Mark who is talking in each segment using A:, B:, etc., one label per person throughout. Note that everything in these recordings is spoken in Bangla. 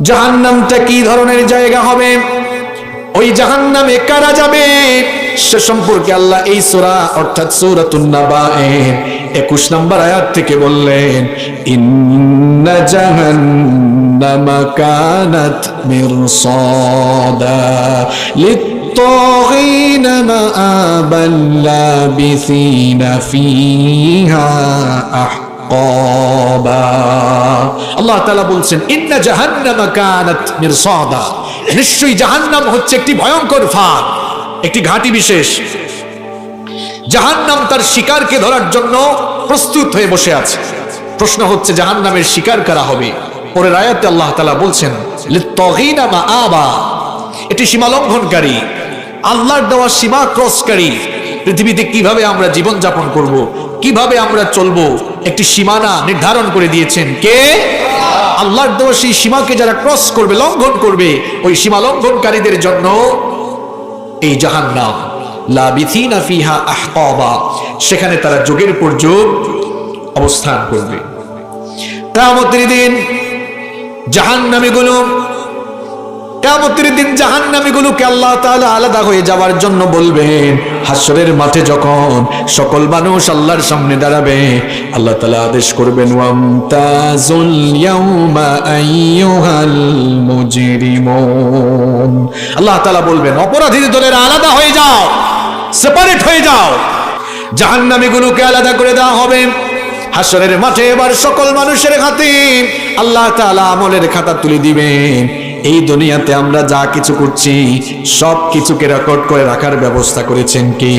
A: জাহান্নামটা কি ধরনের জায়গা হবে, ওই জাহান্নামে কারা যাবে, সে সম্পর্কে আল্লাহ এই সূরা অর্থাৎ সূরাতুন নাবায়ের 21 নম্বর আয়াত থেকে বললেন, ইন্না জাহান্নামা কানাত মিরসাদা লিত-তাগীনা মাআবাল লাবিসিনা ফিহা আহকাবা। আল্লাহ তাআলা বলছেন, ইন্না জাহান্নামা কানাত মিরসাদা, নিশ্চয়ই জাহান্নাম হচ্ছে একটি ভয়ঙ্কর ফাঁদ, একটি ঘাঁটি বিশেষ। জাহান্নাম তার শিকারকে ধরার জন্য প্রস্তুত হয়ে বসে আছে। প্রশ্ন হচ্ছে জাহান্নামের শিকার কারা হবে? পরের আয়াতে আল্লাহ তাআলা বলছেন, লিত-তাগীনা মাআবা, এটি সীমা লঙ্ঘনকারী, আল্লাহর দেওয়া সীমা ক্রসকারী। পৃথিবীতে কিভাবে আমরা জীবন যাপন করব, কিভাবে আমরা চলবো, একটি সীমানা নির্ধারণ করে দিয়েছেন কে? আল্লাহর দেওয়া সেই সীমাকে যারা ক্রস করবে, লঙ্ঘন করবে, ওই সীমা লঙ্ঘনকারীদের জন্য এই জাহান্নাম, লাবিথিনা ফিহা আহকাবা, সেখানে তারা যুগের পর যুগ অবস্থান করবে। কিয়ামতের দিন জাহান্নামীগুলোকে আল্লাহ তাআলা আলাদা হয়ে যাওয়ার জন্য বলবেন। হাসরের মাঠে যখন সকল মানুষ আল্লাহর সামনে দাঁড়াবে, আল্লাহ তাআলা আদেশ করবেন, ওয়ামতাজুল ইয়াউমা আইয়ুহাল মুজরিমুন। আল্লাহ তাআলা বলবেন, অপরাধীদের দলের আলাদা হয়ে যাও, সেপারেট হয়ে যাও। জাহান্নামীগুলোকে আলাদা করে দেওয়া হবে। হাসরের মাঠে এবার সকল মানুষের হাতে আল্লাহ তাআলা আমলের খাতা তুলে দিবেন। এই দুনিয়াতে আমরা যা কিছু করছি সব কিছুকে রেকর্ড করে রাখার ব্যবস্থা করেছেন কে?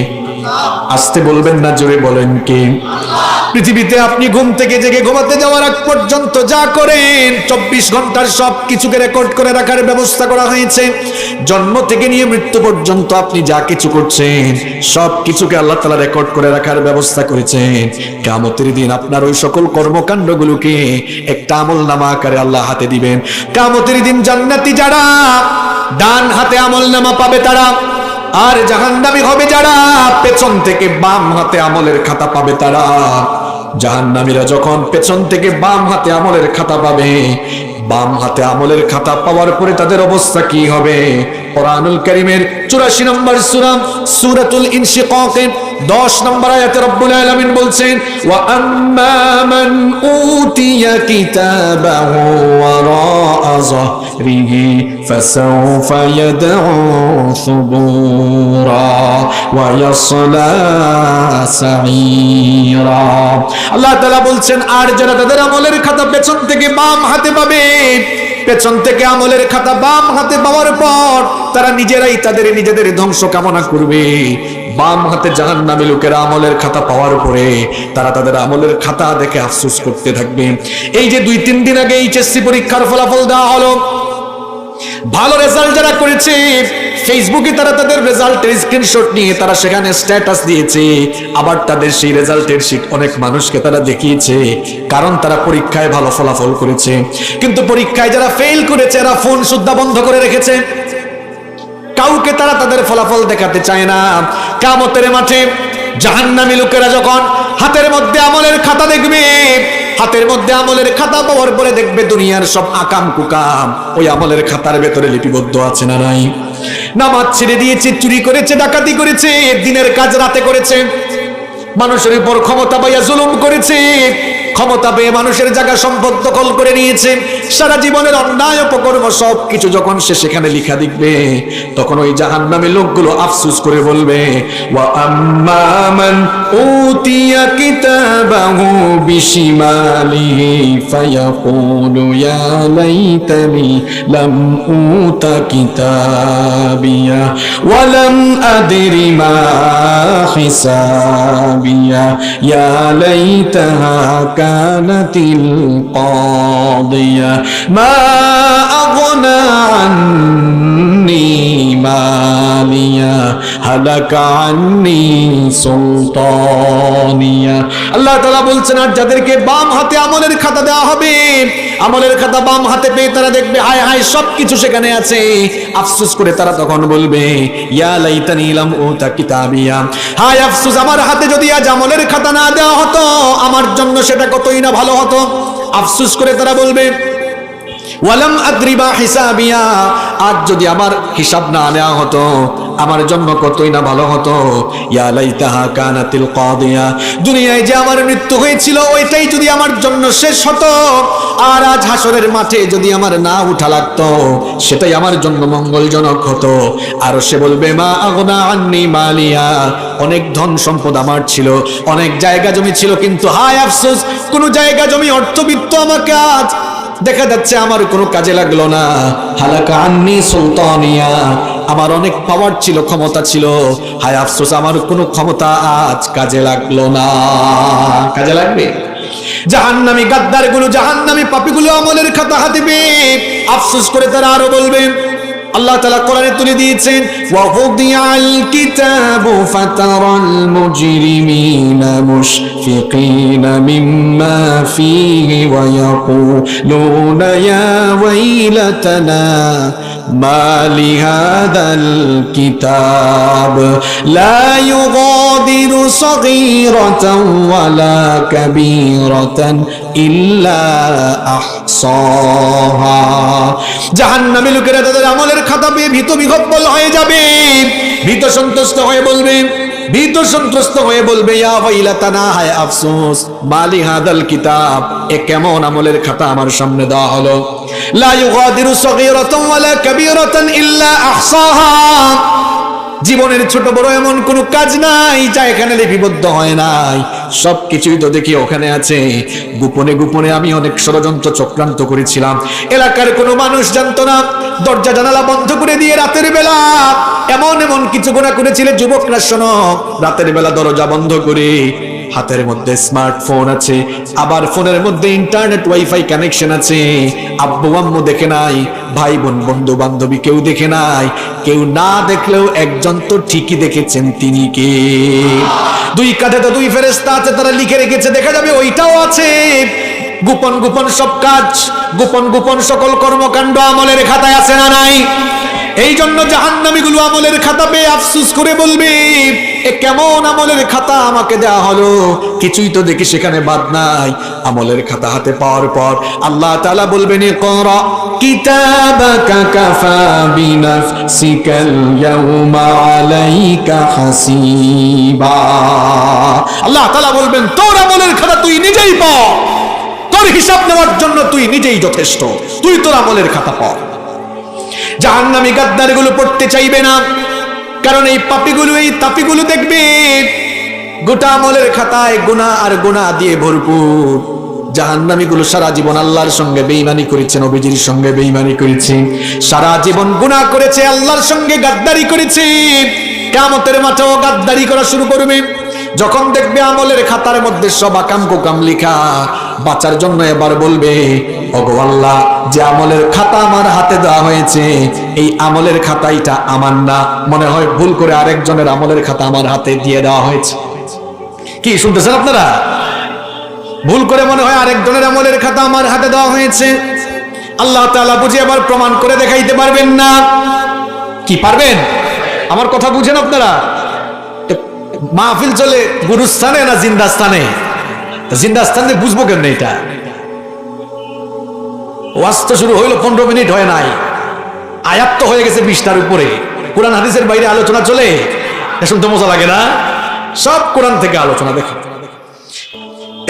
A: আসতে বলবেন না, জোরে বলেন কে? পৃথিবীতে আপনি ঘুম থেকে জেগে ঘুমাতে যাওয়ার আগ পর্যন্ত যা করেন 24 ঘন্টার সব কিছুকে রেকর্ড করে রাখার ব্যবস্থা করা হয়েছে। জন্ম থেকে নিয়ে মৃত্যু পর্যন্ত আপনি যা কিছু করছেন সব কিছুকে আল্লাহ তাআলা রেকর্ড করে রাখার ব্যবস্থা করেছেন। কিয়ামতের দিন আপনার ওই সকল কর্মকাণ্ডগুলোকে একটা আমলনামা আকারে আল্লাহ হাতে দিবেন। কিয়ামতের দিন জান্নাতি যারা ডান হাতে আমলনামা পাবে তারা, আর জাহান্নামী হবে যারা পেছন থেকে বাম হাতে আমলের খাতা পাবে তারা। জাহান্নামীরা যখন পেছন থেকে বাম হাতে আমলের খাতা পাবে, বাম হাতে আমলের খাতা পাওয়ার পরে তাদের অবস্থা কি হবে? কোরআনুল কারীমের 84 নম্বর সূরা সূরাতুল ইনশিকাকের 10 নম্বর আয়াতে রব্বুল আলামিন বলছেন, ওয়া আম্মা মান উতিয়া কিতাবাহু ওয়ারাআ যাহরিহি ফাসাউফা ইয়াদউ সুবুরা ওয়া ইয়াসলা সাঈরা। আল্লাহ তাআলা বলছেন, আর যারা তাদের আমলের খাতা পেছন থেকে বাম হাতে পাবে, পেছন থেকে আমলের খাতা বাম হাতে পাওয়ার পর তারা নিজেরাই নিজেদের ধ্বংস কামনা করবে। বাম হাতে জাহান্নামী লোকেরা আমলের খাতা পাওয়ার পরে তারা তাদের আমলের খাতা দেখে আফসোস করতে থাকবে। এই যে 2-3 দিন আগে এইচএসসি পরীক্ষার ফলাফল দেওয়া হলো, ভালো রেজাল্ট যারা করেছে ফেসবুকে তারা তাদের রেজাল্টের স্ক্রিনশট নিয়ে তারা সেখানে স্ট্যাটাস দিয়েছে, আবার তাদের সেই রেজাল্টের শীট অনেক মানুষকে তারা দেখিয়েছে, কারণ তারা পরীক্ষায় ভালো ফলাফল করেছে। কিন্তু পরীক্ষায় যারা ফেল করেছে এরা ফোন সুদ্ধা বন্ধ করে রেখেছে, কাউকে তারা তাদের ফলাফল দেখাতে চায় না। কিয়ামতের মাঠে জাহান্নামী লোকেরা যখন হাতের মধ্যে আমলের খাতা দেখবে, হাতের মধ্যে আমলের খাতা পাওয়ার পরে দেখবে দুনিয়ার সব আকাম কুকাম ওই আমলের খাতার ভেতরে লিপিবদ্ধ আছে না নাই? নামাজ ছেড়ে দিয়েছে, চুরি করেছে, ডাকাতি করেছে, দিনের কাজ রাতে করেছে, মানুষের উপর ক্ষমতা পাইয়া জুলুম করেছে, ক্ষমতা পেয়ে মানুষের জায়গা সম্পদ দখল করে নিয়েছে, সারা জীবনের অন্যায় অপকর্ম সব কিছু যখন সে সেখানে লেখা দেখবে, তখন ওই জাহান্নামী লোকগুলো আফসোস করে বলবে, ওয়া আম্মা মান উতিয়া কিতাবাহু বিশিমালিহি ফায়াকুলু ইয়া লাইতানি লাম উতা কিতাবিয়া ওয়া লাম আদরি মা হিসাবিয়া ইয়া লাইতাহা কানাতিল কাদিয়া মা আগনা আন্নি মালিয়া হালাকা আন্নি সুলতানিয়া। আল্লাহ তাআলা বলছেন, আর যাদেরকে বাম হাতে আমলের খাতা দেওয়া হবে, আমলের খাতা বাম হাতে পেয়ে তারা দেখবে হায় হায় সবকিছু সেখানে আছে, আফসোস করে তারা তখন বলবে, ইয়া লাইতানি লাম উতা কিতাবিয়া, হায় আফসোস আমার হাতে যদি আজ আমলের খাতা না দেওয়া হতো, আমার জন্য সেটা কতই না ভালো হতো। আফসোস করে তারা বলবে, ওয়ালাম আদরি মা হিসাবিয়া, আজ যদি আমার হিসাব না নেওয়া হতো আমার জন্য কতই না ভালো হতো। ইয়া লাইতাহা কানাতিল কাদিয়া, দুনিয়ায় যে আমার মৃত্যু হয়েছিল ওইটাই যদি আমার জন্য শেষ হতো, আর আজ হাসরের মাঠে যদি আমার না উঠা লাগতো সেটাই আমার জন্য মঙ্গলজনক হতো। আর সে বলবে মা আগনা আন্নি মালিয়া, অনেক ধন সম্পদ আমার ছিল, অনেক জায়গা জমি ছিল, কিন্তু হায় আফসোস কোনো জায়গা জমি অর্থবিত্ত আমাকে আজ দেখা যাচ্ছে আমার কোনো কাজে লাগলো না। হালাকা আন্নি সুলতানিয়া, আমার অনেক পাওয়ার ছিল, ক্ষমতা ছিল, হায় আফসোস আমার কোনো ক্ষমতা আজ কাজে লাগলো না। কাজে লাগবে? জাহান্নামী গাদ্দারগুলো, জাহান্নামী পাপীগুলো আমলের খাতা হাতে পেয়ে আফসোস করে তারা আরো বলবে, আল্লাহ তাআলা কোরআনে তুলে দিয়েছেন ওয়া হুদিয়াল কিতাবু ফাতারাল মুজরিমিনা মুশফিকিনা মিম্মা ফীহি ওয়া ইয়াকুলুনা ইয়া ওয়াইলাতানা মা লিহাদাল কিতাব লা ইউগাদিরু সগীরাতান ওয়ালা কাবীরাতান ইল্লা আহসাহা। জাহান্নামী লোকেরা তাদের আমলের খাতা পেয়ে ভীত বিহ্বল হয়ে যাবে, ভীত সন্ত্রস্ত হয়ে বলবে, ভীত সন্ত্রস্ত হয়ে বলবে ইয়া ওয়াইলাতানা, হায় আফসোস, মালি হাদাল কিতাব, এ কেমন আমলের খাতা আমার সামনে দেওয়া হলো। লা ইউগাদিরু সগীরাতান ওয়ালা কাবীরাতান ইল্লা আহসাহা, জীবনের ছোট বড় এমন কোন কাজ নাই যা এখানে লিপিবদ্ধ হয় নাই, সবকিছুই তো দেখি ওখানে আছে। গোপনে গোপনে আমি অনেক ষড়যন্ত্র চক্রান্ত করেছিলাম, এলাকার কোনো মানুষ জানতো না, দরজা জানালা বন্ধ করে দিয়ে রাতের বেলা এমন এমন কিছু গুনাহ করেছিলে। যুবকরা শোনো, রাতের বেলা দরজা বন্ধ করে হাতের মধ্যে স্মার্টফোন আছে, আবার ফোনের মধ্যে ইন্টারনেট ওয়াইফাই কানেকশন আছে, আব্বু আম্মু দেখে নাই, ভাই বোন বন্ধু বান্ধবী কেউ দেখে নাই, কেউ না দেখলেও একজন তো ঠিকই দেখেছেন, তিনি কে? দুই কাঁধে তো দুই ফেরেশতা আছে, তারা লিখে রেখেছে, দেখা যাবে ওইটাও আছে। গোপন গোপন সব কাজ, গোপন গোপন সকল কর্মকাণ্ড আমলের খাতায় আছে না নাই? এই জন্য জাহান্নামীগুলো আমলের খাতা পেয়ে আফসোস করে বলবে, এ কেমন আমলের খাতা আমাকে দেয়া হলো, কিছুই তো দেখি সেখানে বাদ নাই। আমলের খাতা হাতে পাওয়ার পর আল্লাহ তাআলা বলবেন ইকরা কিতাবাকা কাফা বিনাফসিকাল ইয়াউমা আলাইকা হাসিবা। আল্লাহ তাআলা বলবেন তোর আমলের খাতা তুই নিজেই পড়, তোর হিসাব নেওয়ার জন্য তুই নিজেই যথেষ্ট, তুই তোর আমলের খাতা পড়। জাহান্নামী গাদ্দারগুলো পড়তে চাইবে না, কারণ এই পাপীগুলো, এই তাপীগুলো দেখবে গোটা আমলের খাতায় গুনাহ আর গুনাহ দিয়ে ভরপুর। জাহান্নামীগুলো সারা জীবন আল্লাহর সঙ্গে বেঈমানি করেছে, নবীজির সঙ্গে বেঈমানি করেছে, সারা জীবন গুনাহ করেছে, আল্লাহর সঙ্গে গাদ্দারি করেছে। কিয়ামতের মাঠেও গাদ্দারি করা শুরু করবে। যখন দেখবে আমলের খাতার মধ্যে সব আকাম কুকাম লেখা, বাঁচার জন্য এবার বলবে, ওগো আল্লাহ, যে আমলের খাতা আমার হাতে দেওয়া হয়েছে এই আমলের খাতাইটা আমার না, মনে হয় ভুল করে আরেকজনের আমলের খাতা আমার হাতে দিয়ে দেওয়া হয়েছে। কি শুনতেছেন আপনারা? ভুল করে মনে হয় আরেকজনের আমলের খাতা আমার হাতে দেওয়া হয়েছে। আল্লাহ তাআলা বুঝে আবার প্রমাণ করে দেখাইতে পারবেন না? কি পারবেন? আমার কথা বুঝেন আপনারা? মাহফিল চলে গুরুস্থানে না জিন্দাস্থানে? জিন্দাস্থানে বুঝবো কেমনে? এটা ওয়াজ তো শুরু হইলো 15 মিনিট হয় নাই, আয়াত তো হয়ে গেছে 20টার উপরে। কোরআন হাদিসের বাইরে আলোচনা চলে, শুনতে মজা লাগে না? সব কোরআন থেকে আলোচনা। দেখো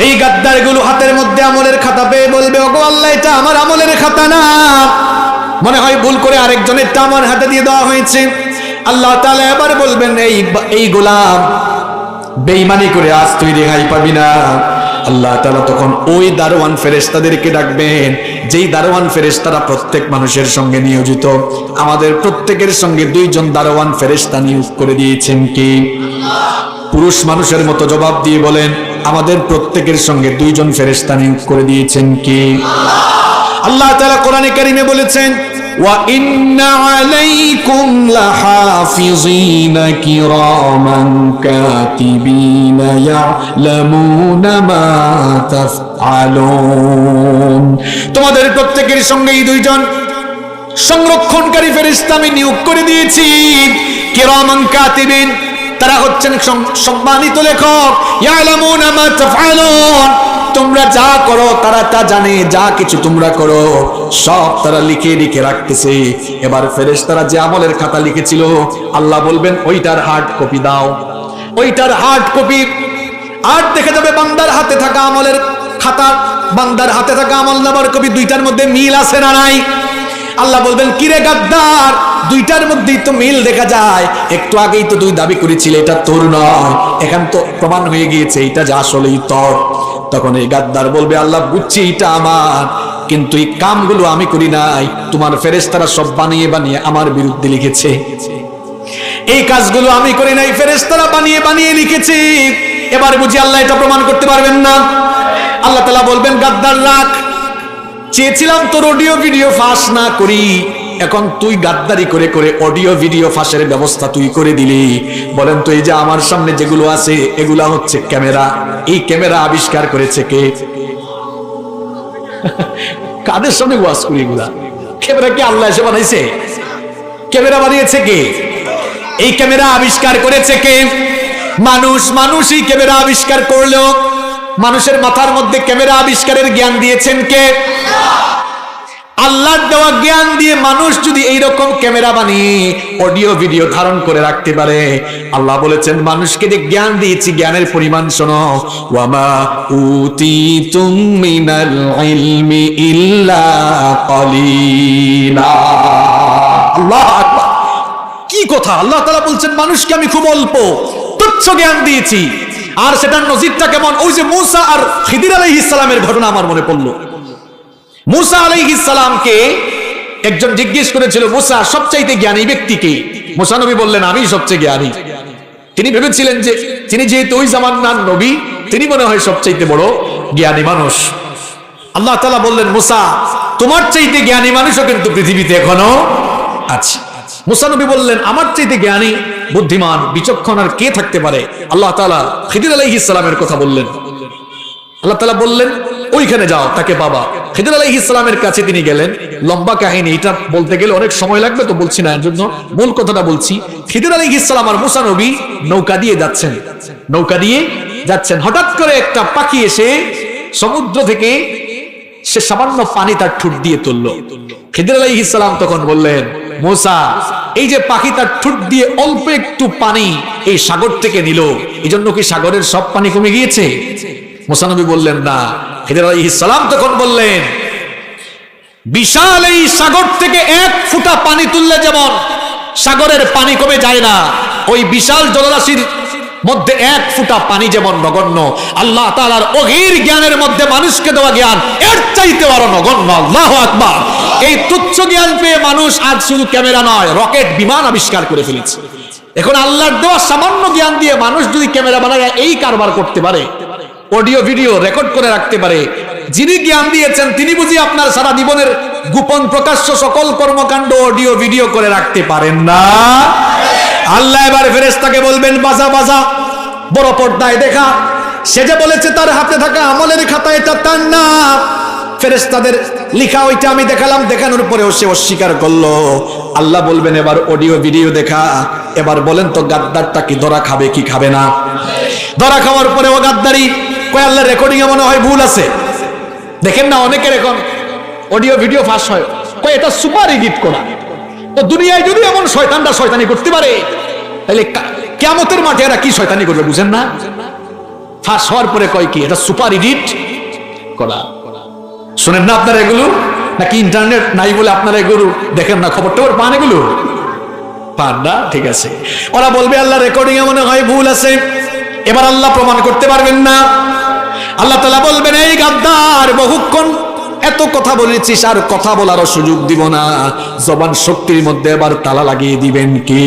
A: এই গাদ্দারগুলো হাতের মধ্যে আমলের খাতা পেয়ে বলবে, ওগো আল্লাহ, এটা আমার আমলের খাতা না, মনে হয় ভুল করে আরেকজনেরটা আমার হাতে দিয়ে দেওয়া হয়েছে। আল্লাহ তাআলা এবার বলবেন, এই গোলাম, বেঈমানি করে আজ তুই রেহাই পাবি না। আল্লাহ তাআলা তখন ওই দারওয়ান ফেরেশতাদেরকে ডাকবেন, যেই দারওয়ান ফেরেশতারা প্রত্যেক মানুষের সঙ্গে নিয়োজিত। আমাদের প্রত্যেকের সঙ্গে 2 জন দারওয়ান ফেরেশতা নিয়োগ করে দিয়েছেন কি? পুরুষ মানুষের মতো জবাব দিয়ে বলেন, আমাদের প্রত্যেকের সঙ্গে 2 জন ফেরেশতা নিয়োগ করে দিয়েছেন কি? আল্লাহ তাআলা কোরআনে কারীমে বলেছেন, ওয়া ইন্না আলাইকুম লাহাফিযিনা কিরামান কাতিবিনা ইয়ালামুনা মা তাফআলুন। তোমাদের প্রত্যেকের সঙ্গে এই 2 জন সংরক্ষণকারী ফেরেশতা আমি নিয়োগ করে দিয়েছি। কিরামান কাতিবিন, তারা হচ্ছেন সম্মানিত লেখক। ইয়ালামুনা মা তাফআলুন, তোমরা যা করো তারা তা জানে, যা কিছু তোমরা করো সব তারা লিখে লিখে রাখতেছে। এবার ফেরেশতারা যে আমলের খাতা লিখেছিল আল্লাহ বলবেন ওইটার হার্ড কপি দাও, ওইটার হার্ড কপি। আর দেখা যাবে বান্দার হাতে থাকা আমলের খাতা, বান্দার হাতে থাকা আমলনামার কপি, দুইটার মধ্যে মিল আছে না নাই? আল্লাহ বলবেন কিরে গাদ্দার, দুইটার মধ্যেই তো মিল দেখা যায়, একটু আগেই তো তুই দাবি করেছিলে এটা তোর নয়, এখন তো প্রমাণ হয়ে গিয়েছে এটা যে আসলেই তোর। তখন এই গাদ্দার বলবে আল্লাহ বুঝছি এটা আমার, কিন্তু এই কামগুলো আমি করি নাই, তোমার ফেরেশতারা সব বানিয়ে বানিয়ে আমার বিরুদ্ধে লিখেছে। এই কাজগুলো আমি করি নাই, ফেরেশতারা বানিয়ে বানিয়ে লিখেছে। এবার বুঝি আল্লাহ এটা প্রমাণ করতে পারবেন না? আল্লাহ তাআলা বলবেন গাদ্দার রাখ, চেয়েছিলাম তোর অডিও ভিডিও ফাঁস না করি, এখন তুই গাদ্দারি করে করে অডিও ভিডিও ফাঁসের ব্যবস্থা তুই করে দিলি। বলেন তো এই যে আমার সামনে যেগুলো আছে এগুলা হচ্ছে ক্যামেরা, এই ক্যামেরা আবিষ্কার করেছে কে? কাদের সামনে ওয়াজ করি এগুলা? ক্যামেরা কি আল্লাহ এসে বানাইছে? ক্যামেরা বানিয়েছে কে? এই ক্যামেরা আবিষ্কার করেছে কে? মানুষ। মানুষ এই ক্যামেরা আবিষ্কার করলো। মানুষের মাথার মধ্যে ক্যামেরা আবিষ্কারের জ্ঞান দিয়েছেন কে? আল্লাহর দেওয়া জ্ঞান দিয়ে মানুষ যদি এইরকম ক্যামেরা বানিয়ে অডিও ভিডিও ধারণ করে রাখতে পারে, আল্লাহ বলেছেন মানুষকে যে জ্ঞান দিয়েছি জ্ঞানের পরিমাণ শোনো, ওয়ামা উতিতুম মিনাল ইলমি ইল্লা কলিলা। আল্লাহু আকবার, কি কথা! আল্লাহ তাআলা বলছেন মানুষকে আমি খুব অল্প তুচ্ছ জ্ঞান দিয়েছি। আর সেটার নজিরটা কেমন? ওই যে মূসা আর খিদির আলাইহিস সালামের ঘটনা আমার মনে পড়লো। মূসা আলাইহিস সালামকে একজন জিজ্ঞেস করেছিল, মূসা সবচাইতে জ্ঞানী ব্যক্তি কে? মূসা নবী বললেন আমি সবচেয়ে জ্ঞানী। তিনি ভেবেছিলেন যে তিনি যেহেতু ওই জামানার নবী, তিনি মনে হয় সবচাইতে বড় জ্ঞানী মানুষ। আল্লাহ তাআলা বললেন মূসা তোমার চাইতে জ্ঞানী মানুষও কিন্তু পৃথিবীতে এখনো আছে। মূসা নবী বললেন আমার চাইতে জ্ঞানী, বুদ্ধিমান, বিচক্ষণ আর কে থাকতে পারে? আল্লাহ তাআলা খিদির আলাইহিস সালামের কথা বললেন। আল্লাহ তাআলা বললেন ওইখানে যাও, তাকে পাবা। খিদির আলাইহিস সালামের কাছে তিনি গেলেন। লম্বা কাহিনী, এটা বলতে গেলে অনেক সময় লাগবে, তো বলছি না, এর জন্য মূল কথাটা বলছি। খিদির আলাইহিস সালাম আর মূসা নবী নৌকা দিয়ে যাচ্ছেন, নৌকা দিয়ে যাচ্ছেন। হঠাৎ করে একটা পাখি এসে সমুদ্র থেকে সে সামান্য পানি তার ঠোঁট দিয়ে তুললো। খিদির আলাইহিস সালাম তখন বললেন মূসা এই যে পাখি তার ঠোঁট দিয়ে অল্প একটু পানি এই সাগর থেকে নিল, এই জন্য কি সাগরের সব পানি কমে গিয়েছে? মূসা নবী বললেন না। খিদির আলাইহিস সালাম তখন বললেন বিশাল এই সাগর থেকে এক ফোঁটা পানি তুললে যেমন সাগরের পানি কমে যায় না, ওই বিশাল জলরাশির মধ্যে এক ফোঁটা পানি যেমন নগণ্য, আল্লাহ তাআলার অগীর জ্ঞানের মধ্যে মানুষকে দেওয়া জ্ঞান এর চাইতে বড় নগণ্য। আল্লাহু আকবার। এই তুচ্ছ জ্ঞান পেয়ে মানুষ আজ শুধু ক্যামেরা নয়, রকেট বিমান আবিষ্কার করে ফেলেছে। এখন আল্লাহর দেওয়া সামান্য জ্ঞান দিয়ে মানুষ যদি ক্যামেরা বানায় এই কারবার করতে পারে, অডিও ভিডিও রেকর্ড করে রাখতে পারে, যিনি জ্ঞান দিয়েছেন তিনি বুঝি আপনার সারা জীবনের গোপন প্রকাশ্য সকল কর্মকাণ্ড অডিও ভিডিও করে রাখতে পারেন না? আল্লাহ এবার ফেরেশতাকে বলবেন বাজা বাজা, বড় পর্দায় দেখা। সে যে বলেছে তার হাতে থাকা আমলের খাতা এটা তার না, ফেরেশতাদের লিখা ওইটা আমি দেখালাম, দেখানোর পরেও সে অস্বীকার করলো। আল্লাহ বলবেন এবার অডিও ভিডিও দেখা। এবার বলেন তো গাদ্দারটা কি ধরা খাবে কি খাবে না? ধরা খাওয়ার পরে ও গাদ্দারি কয় আল্লাহ রেকর্ডিং এ মনে হয় ভুল আছে। দেখেন না অনেকের এখন অডিও ভিডিও ফাঁস হয়, কয় এটা সুপার এডিট করা। তো দুনিয়ায় যদি এমন শয়তানরা শয়তানি করতে পারে, তাহলে কিয়ামতের মাঠে এরা কি শয়তানি করবে বুঝেন না? ফাঁস হওয়ার পরে কয় কি এটা সুপার এডিট করা। শুনেন না আপনারা এগুলো? নাকি ইন্টারনেট নাই বলে আপনারা এগুলো দেখেন না? খবর টবর পান এগুলো? পান না? ঠিক আছে। ওরা বলবে আল্লাহ রেকর্ডিং এ মনে হয় ভুল আছে। এবার আল্লাহ প্রমাণ করতে পারবেন না। আল্লাহ তাআলা বলবেন এই গাদ্দার বহুক্ষণ এত কথা বলেছিস, আর কথা বলারও সুযোগ দিব না। জবান শক্তির মধ্যে এবার তালা লাগিয়ে দিবেন কে?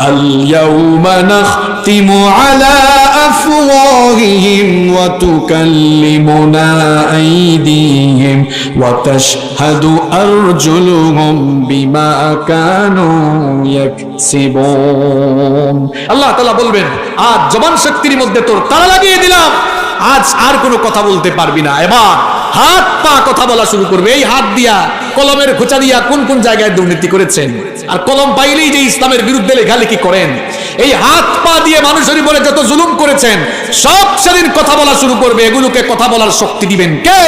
A: আল ইয়াউমা নাখতিমু আলা আফওয়াহিহিম ওয়া তুকাল্লিমুনা আইদিহিম ওয়া তাশহাদু আরজুলুহুম বিমা কানু ইয়াকসিবুন। আল্লাহ তাআলা বলবেন আজ জবান শক্তির মধ্যে তোর তালা লাগিয়ে দিলাম, আজ আর কোনো কথা বলতে পারবি না। এবার হাত পা কথা বলা শুরু করবে। এই হাত দিয়া, কলমের খোঁচা দিয়া কোন কোন জায়গায় দুর্নীতি করেছেন, আর কলম পাইলেই যে ইসলামের বিরুদ্ধে লেখালেখি করেন, এই হাত পা দিয়ে মানুষের উপরে যত জুলুম করেছেন সব সেদিন কথা বলা শুরু করবে। এগুলোকে কথা বলার শক্তি দিবেন কে?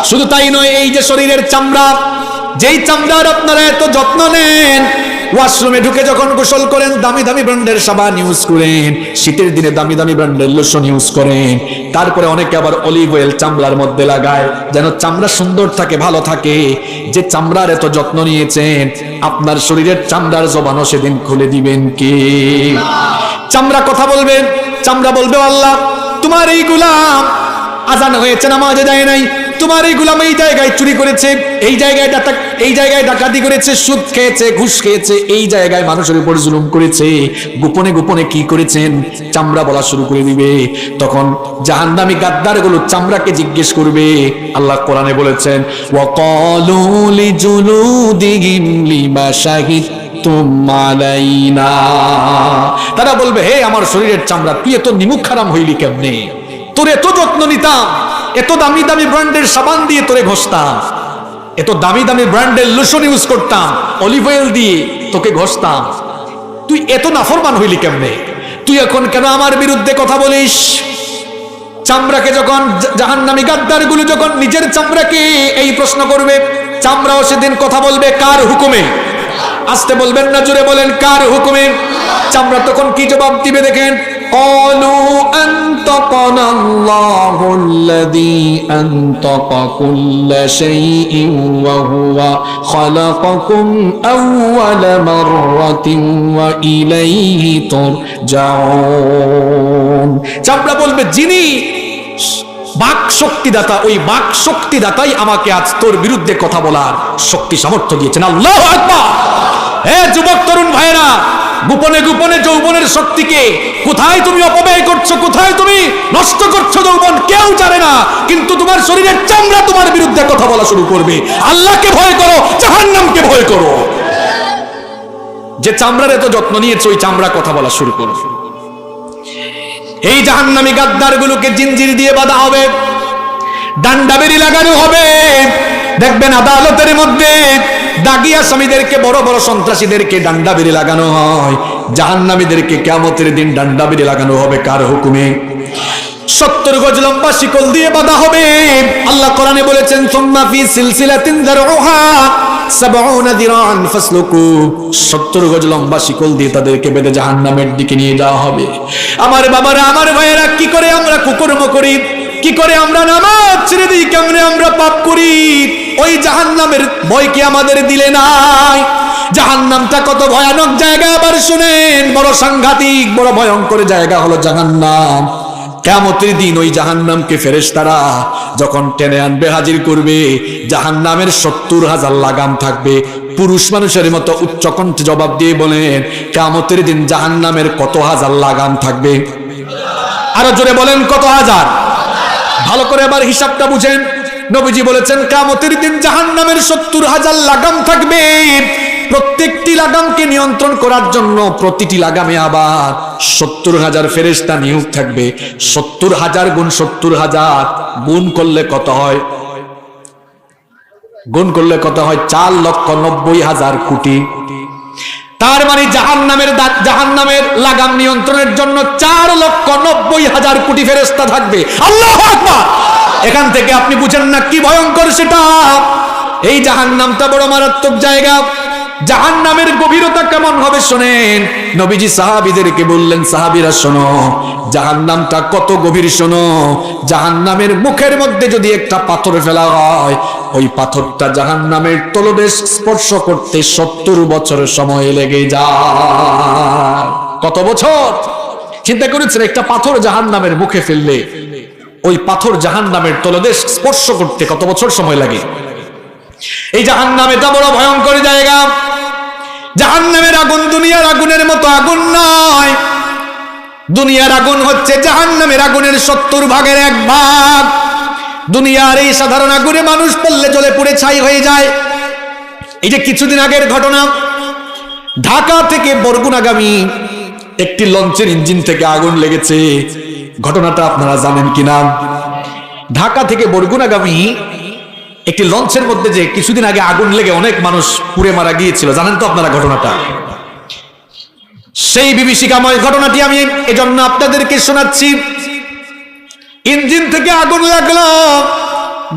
A: শুধু তাই নয়, এই যে শরীরের চামড়া, যেই চামড়ার আপনারা এত যত্ন নেন, ওয়াশরুমে ঢুকে যখন গোসল করেন দামি দামি ব্র্যান্ডের সাবান ইউজ করেন, শীতের দিনে দামি দামি ব্র্যান্ডের লোশন ইউজ করেন, তারপরে অনেকে আবার অলিভ অয়েল চামড়ার মধ্যে লাগায় যেন চামড়া সুন্দর থাকে, ভালো থাকে। যে চামড়ার এত যত্ন নিয়েছেন, আপনার শরীরের চামড়ার জবানও সেদিন খুলে দিবেন কে? চামড়া কথা বলবে, চামড়া বলবে আল্লাহ তোমার এই গোলাম আজান হয়েছে নামাজে যায় নাই, তোমার এই গোলাম এই জায়গায় চুরি করেছে, এই জায়গায় ডাকাতি করেছে, সুদ খেয়েছে, ঘুষ খেয়েছে, এই জায়গায় মানুষের উপর জুলুম করেছে, গোপনে গোপনে কি করেছেন চামড়া বলা শুরু করে দিবে। তখন জাহান্নামী গাদ্দারগুলো চামড়াকে জিজ্ঞেস করবে। আল্লাহ কোরআনে বলেছেন ওয়াকালু লিজুলুদিহিম লিমা শাহিদতুম আলাইনা, তারা বলবে হে আমার শরীরের চামড়া, তুই এত নিমুখ হারাম হইলি কেমনে? তোর এত যত্ন নিতাম, এত দামি দামি ব্র্যান্ডের সাবান দিয়ে তোরে ঘষতাম, এত দামি দামি ব্র্যান্ডের লোশন ইউজ করতাম, অলিভ অয়েল দিয়ে তোকে ঘষতাম, তুই এত নাফরমান হইলি কেমনে? তুই এখন কেন আমার বিরুদ্ধে কথা বলিস? চামড়াকে যখন জাহান্নামী গাদ্দারগুলো যখন নিজের চামড়াকে এই প্রশ্ন করবে, চামড়াও সেদিন কথা বলবে কার হুকুমে? আসতে বলবেন না, জোরে বলেন কার হুকুমে? চামড়া তখন কি জবাব দিবে দেখেন, قالوا أنطقنا الله الذي أنطق كل شيء وهو خلقكم أول مرة وإليه ترجعون। চামড়া বলবে যিনি বাক শক্তিদাতা, ওই বাক শক্তিদাতাই আমাকে আজ তোর বিরুদ্ধে কথা বলার শক্তি সামর্থ্য দিয়েছেন। আল্লাহু আকবার। হে যুবক তরুণ ভাইরা, গোপনে গোপনে যৌবনের শক্তিকে কোথায় তুমি অপব্যয় করছো, কোথায় তুমি নষ্ট করছো যৌবন কেউ জানে না, কিন্তু তোমার শরীরের চামড়া তোমার বিরুদ্ধে কথা বলা শুরু করবে। আল্লাহকে ভয় করো, জাহান্নামকে ভয় করো। যে চামড়ার এত যত্ন নিয়েছে ওই চামড়া কথা বলা শুরু করবে। এই জাহান্নামী গাদ্দারগুলোকে জিঞ্জির দিয়ে বাঁধা হবে, ডান্ডা বেরি লাগানো হবে। দেখবেন আদালতের মধ্যে দাগী আসামিদেরকে, বড় বড় সন্ত্রাসীদেরকে ডান্ডা বেরি লাগানো হয়, জাহান্নামীদেরকে কিয়ামতের দিন ডান্ডা বেরি লাগানো হবে কার হুকুমে? 70 গজ লম্বা শিকল দিয়ে বাঁধা হবে। আল্লাহ কোরআনে বলেছেন সুম্মা ফি সিলসিলাতিন যারউহা 70 দিরান ফাসলুকু, 70 গজ লম্বা শিকল দিয়ে তাদেরকে বেঁধে জাহান্নামের দিকে নিয়ে যাওয়া হবে। আমার বাবারা, আমার ভাইয়েরা, কি করে আমরা কুকর্ম করি, কি করে আমরা নামাজ ছেড়ে দিই, কেমনে আমরা পাপ করি? ওই জাহান্নামের ভয় কি আমাদের দিলে নাই? জাহান্নামটা কত ভয়ানক জায়গা আবার শুনেন, বড় সাংঘাতিক, বড় ভয়ঙ্কর জায়গা হলো জাহান্নাম। কিয়ামতের দিন ওই জাহান্নামকে ফেরেশতারা যখন টেনে আনবে, হাজির করবে, জাহান্নামের 70,000 লাগাম থাকবে। পুরুষ মানুষের মতো উচ্চ কণ্ঠে জবাব দিয়ে বলেন, কিয়ামতের দিন জাহান্নামের কত হাজার লাগাম থাকবে? আরো জোরে বলেন কত হাজার? ভালো করে এবার হিসাবটা বুঝেন। নবীজি বলেছেন কিয়ামতের দিন জাহান্নামের 70,000 লাগাম থাকবে। প্রত্যেকটি লাগামকে নিয়ন্ত্রণ করার জন্য প্রতিটি লাগামে আবার 70,000 ফেরেশতা নিয়োগ থাকবে। 70,000 গুণ 70,000 গুণ করলে কত হয়? গুণ করলে কত হয়? 4,90,000 কোটি। তার মানে জাহান্নামের লাগাম নিয়ন্ত্রণের জন্য 4,90,000 কোটি ফেরেশতা থাকবে। আল্লাহু আকবার। এখান থেকে আপনি বুঝেন না কি ভয়ঙ্কর সেটা। এই জাহান্নামটা বড় মারাত্মক জায়গা। জাহান্নামের গভীরতা কেমন হবে শোনেন। নবীজি সাহাবীদেরকে বললেন, সাহাবীরা শোনো, জাহান্নামটা কত গভীর শোনো। জাহান্নামের মুখের মধ্যে যদি একটা পাথর ফেলা হয়, ওই পাথরটা জাহান্নামের তলদেশ স্পর্শ করতে 70 বছর সময় লেগে যায়। কত বছর? চিন্তা করেছেন, একটা পাথর জাহান্নামের মুখে ফেললে ওই পাথর জাহান্নামের তলদেশ স্পর্শ করতে কত বছর সময় লাগে? এই জাহান্নাম এটা বড় ভয়ঙ্কর জায়গা। জাহান্নামের আগুন দুনিয়ার আগুনের মতো আগুন নয়। দুনিয়ার আগুন হচ্ছে জাহান্নামের আগুনের 70 ভাগের 1 ভাগ। দুনিয়ার এই সাধারণ আগুনে মানুষ পড়লে জ্বলে পুড়ে ছাই হয়ে যায়। এই যে কিছুদিন আগের ঘটনা, ঢাকা থেকে বরগুনাগামী একটি লঞ্চের ইঞ্জিন থেকে আগুন লেগেছে। ঘটনাটা আপনারা জানেন কিনা? ঢাকা থেকে বরগুনাগামী একটি লঞ্চের মধ্যে যে কিছুদিন আগে আগুন লেগে অনেক মানুষ পুড়ে মারা গিয়েছিল, জানেন তো আপনারা ঘটনাটা? সেই বিভীষিকাময় ঘটনাটি আমি এজন্য আপনাদেরকে শোনাচ্ছি। ইঞ্জিন থেকে আগুন লাগলো,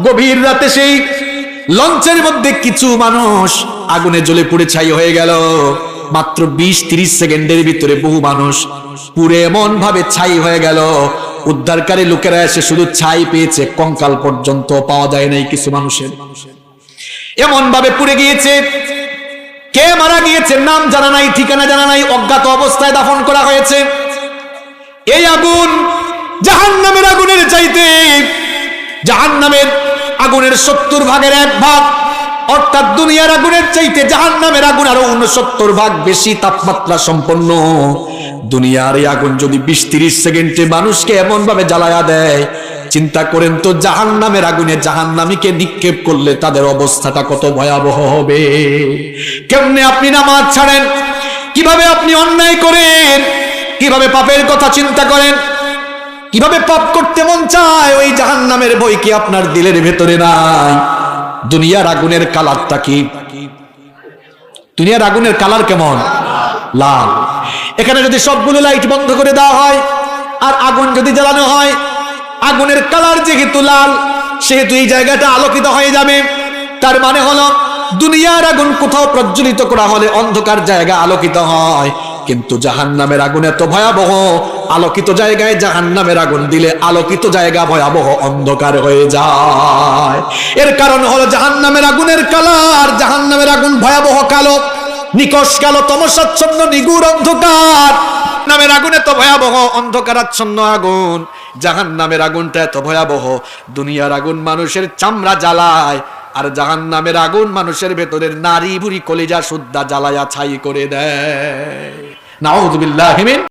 A: গভীর রাতে সেই লঞ্চের মধ্যে কিছু মানুষ আগুনে জ্বলে পুড়ে ছাই হয়ে গেল। মাত্র 20-30 সেকেন্ডের ভিতরে বহু মানুষ পুড়ে এমন ভাবে ছাই হয়ে গেল, উদ্ধারকারী লোকেরা এসে শুধু ছাই পেয়েছে, কঙ্কাল পর্যন্ত পাওয়া যায় নাই কিছু মানুষের। এমন ভাবে পুড়ে গিয়েছে, কে মারা গিয়েছে নাম জানা নাই, ঠিকানা জানা নাই, অজ্ঞাত অবস্থায় দাফন করা হয়েছে। এই আগুন জাহান্নামের আগুনের চাইতে, জাহান্নামের আগুনের 70 ভাগের 1 ভাগ, অর্থাৎ দুনিয়ার আগুনের চাইতে জাহান্নামের আগুন আরো 69 ভাগ বেশি তাপমাত্রা সম্পন্ন। দুনিয়ার এই আগুন যদি 20-30 সেকেন্ডে মানুষকে এমন ভাবে জ্বালায়া দেয়, চিন্তা করেন তো জাহান্নামের আগুনে জাহান্নামীকে নিক্ষেপ করলে তাদের অবস্থাটা কত ভয়াবহ হবে। কেমনে আপনি নামাজ ছাড়েন, কিভাবে আপনি অন্যায় করেন, কিভাবে পাপের কথা চিন্তা করেন, কিভাবে পাপ করতে মন চায়, ওই জাহান্নামের ভয় কি আপনার দিলের ভেতরে নাই? দুনিয়ার আগুনের কালারটা কি? দুনিয়ার আগুনের কালার কেমন? লাল। এখানে যদি সবগুলো লাইট বন্ধ করে দেওয়া হয় আর আগুন যদি জ্বালানো হয়, আগুনের কালার যেহেতু লাল, সেহেতু এই জায়গাটা আলোকিত হয়ে যাবে। তার মানে হলো দুনিয়ার আগুন কোথাও প্রজ্বলিত করা হলে অন্ধকার জায়গা আলোকিত হয়, কিন্তু জাহান্নামের আগুন এত ভয়াবহ, আলোকিত জায়গায় জাহান্নামের আগুন দিলে আলোকিত জায়গা ভয়াবহ অন্ধকার হয়ে যায়। এর কারণ হলো জাহান্নামের আগুনের কালার, জাহান্নামের আগুন ভয়াবহ কালো, নিকষ কালো, তমসাচ্ছন্ন নিগুড় অন্ধকার। নামের আগুন এত ভয়াবহ, অন্ধকারাচ্ছন্ন আগুন। জাহান্নামের আগুনটা এত ভয়াবহ, দুনিয়ার আগুন মানুষের চামড়া জ্বালায়, আর জাহান্নামের আগুন মানুষের ভেতরের নারী বুড়ি কলিজা সুদ্ধা জ্বালায়া ছাই করে দেয়। নাউযুবিল্লাহি মিন